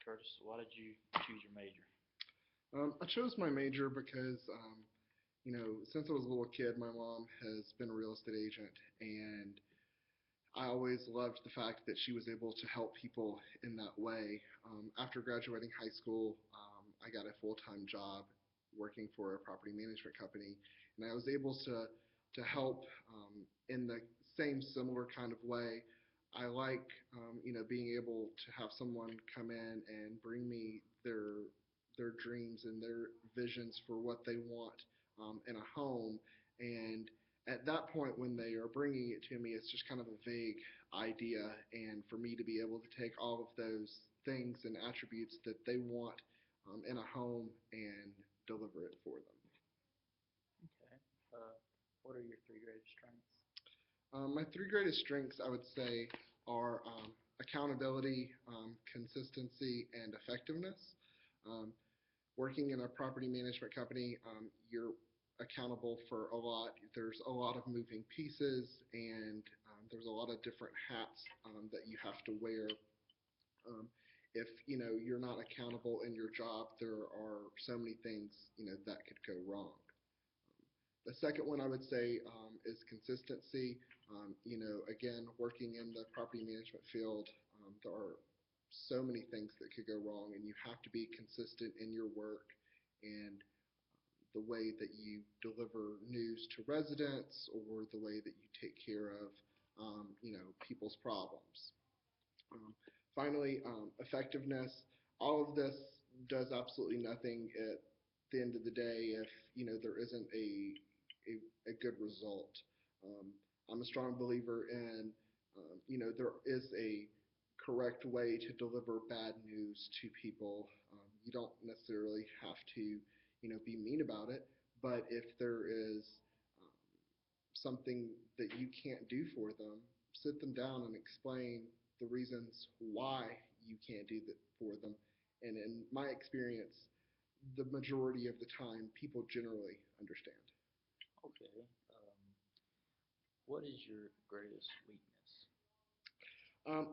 Curtis, why did you choose your major? I chose my major because, since I was a little kid, my mom has been a real estate agent, and I always loved the fact that she was able to help people in that way. After graduating high school, I got a full-time job working for a property management company, and I was able to help in the same similar kind of way. I like, being able to have someone come in and bring me their dreams and their visions for what they want in a home. And at that point, when they are bringing it to me, it's just kind of a vague idea. And for me to be able to take all of those things and attributes that they want in a home and deliver it for them. Okay. Uh, what are your three greatest strengths? My three greatest strengths, I would say, are accountability, consistency, and effectiveness. Um, Working in a property management company, you're accountable for a lot. There's a lot of moving pieces, and there's a lot of different hats that you have to wear. Um, if you're not accountable in your job, there are so many things that could go wrong. The second one I would say is consistency. Again, working in the property management field, there are so many things that could go wrong, and you have to be consistent in your work and the way that you deliver news to residents or the way that you take care of, people's problems. Um, Finally, effectiveness. All of this does absolutely nothing at the end of the day if there isn't a good result. Um, I'm a strong believer in there is a correct way to deliver bad news to people. You don't necessarily have to be mean about it, but if there is um, something that you can't do for them, sit them down and explain the reasons why you can't do that for them. And in my experience, the majority of the time, people generally understand. Okay. What is your greatest weakness?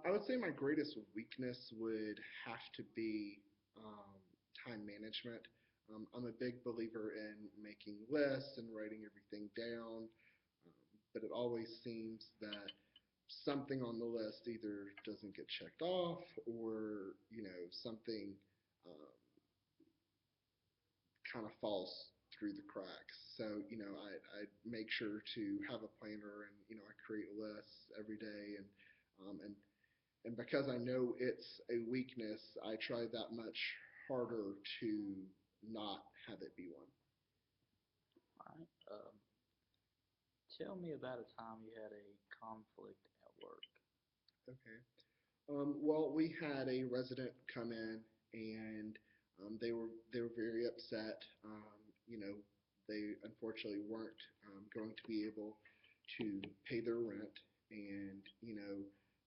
I would say my greatest weakness would have to be um, time management. I'm a big believer in making lists and writing everything down, but it always seems that something on the list either doesn't get checked off or something um, kind of falls through the cracks. So I make sure to have a planner, and I create lists every day, and because I know it's a weakness, I try that much harder to not have it be one. All right. Tell me about a time you had a conflict at work. Okay. Well, we had a resident come in, and they were very upset. You know, they unfortunately weren't going to be able to pay their rent, and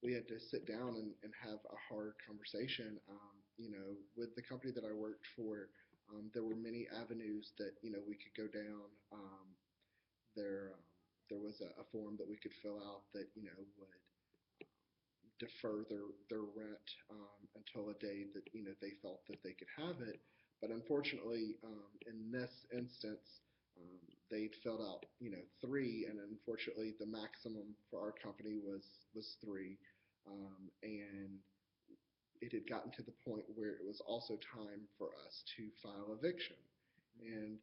we had to sit down and have a hard conversation. With the company that I worked for, there were many avenues that we could go down. There was a form that we could fill out that would defer their rent until a day that they felt that they could have it. But unfortunately, in this instance, they'd filled out three, and unfortunately, the maximum for our company was three, and it had gotten to the point where it was also time for us to file eviction. And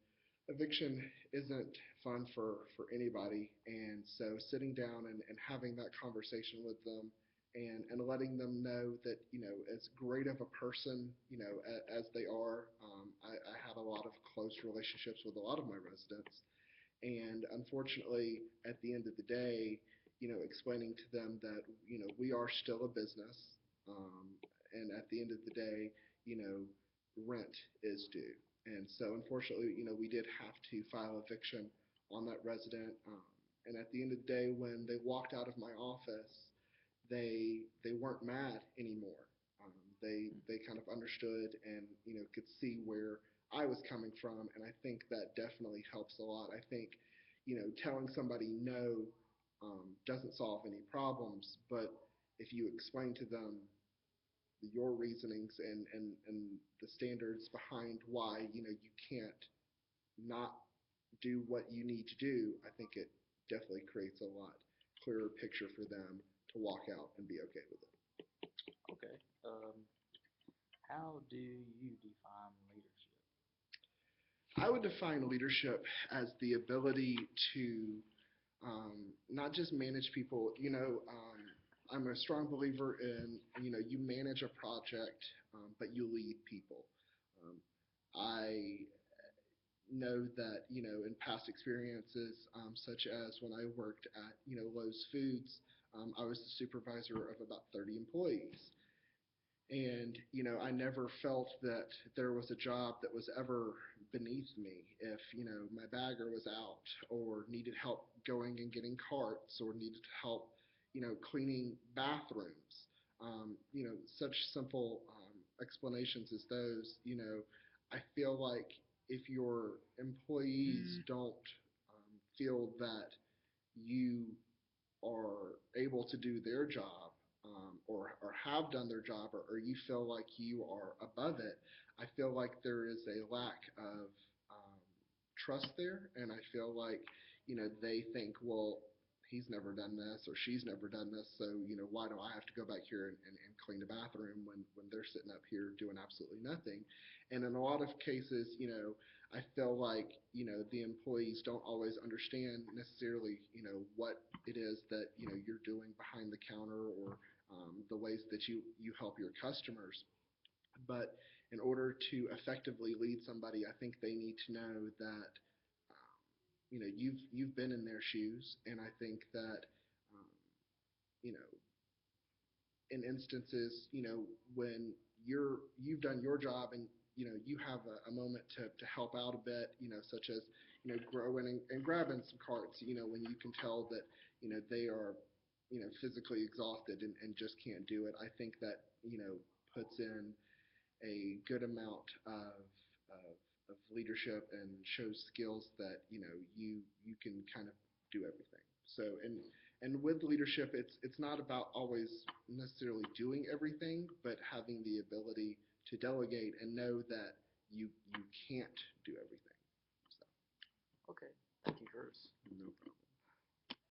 eviction isn't fun for anybody. And so sitting down and having that conversation with them and letting them know that, as great of a person, as they are, I have a lot of close relationships with a lot of my residents. And unfortunately, at the end of the day, explaining to them that, we are still a business. Um, and at the end of the day, rent is due. And so unfortunately, we did have to file eviction on that resident. And at the end of the day, when they walked out of my office, they weren't mad anymore. They kind of understood and could see where I was coming from, and I think that definitely helps a lot. I think telling somebody no doesn't solve any problems, but if you explain to them your reasonings and the standards behind why, you can't not do what you need to do, I think it definitely creates a lot clearer picture for them to walk out and be okay with it. Okay. How do you define leadership? I would define leadership as the ability to not just manage people. I'm a strong believer in, you manage a project, but you lead people. Um, I know that, in past experiences, such as when I worked at, Lowe's Foods, I was the supervisor of about 30 employees. And, I never felt that there was a job that was ever beneath me. If, my bagger was out or needed help going and getting carts or needed help, cleaning bathrooms, such simple explanations as those, I feel like if your employees don't feel that you are able to do their job, or have done their job, or you feel like you are above it, I feel like there is a lack of trust there. And I feel like, they think, well, he's never done this or she's never done this, so, why do I have to go back here and clean the bathroom when they're sitting up here doing absolutely nothing? And in a lot of cases, I feel like, the employees don't always understand necessarily, what it is that, you're doing behind the counter, or the ways that you help your customers. But in order to effectively lead somebody, I think they need to know that, you've been in their shoes. And I think that, um, you know, in instances, when you've done your job, and you have a moment to help out a bit, such as, growing and grabbing some carts, when you can tell that, they are, physically exhausted, and just can't do it. I think that, puts in a good amount of, of leadership, and shows skills that, you can kind of do everything. So, and with leadership, it's not about always necessarily doing everything, but having the ability to delegate and know that you can't do everything. So, Okay. Thank you, Curtis. no problem.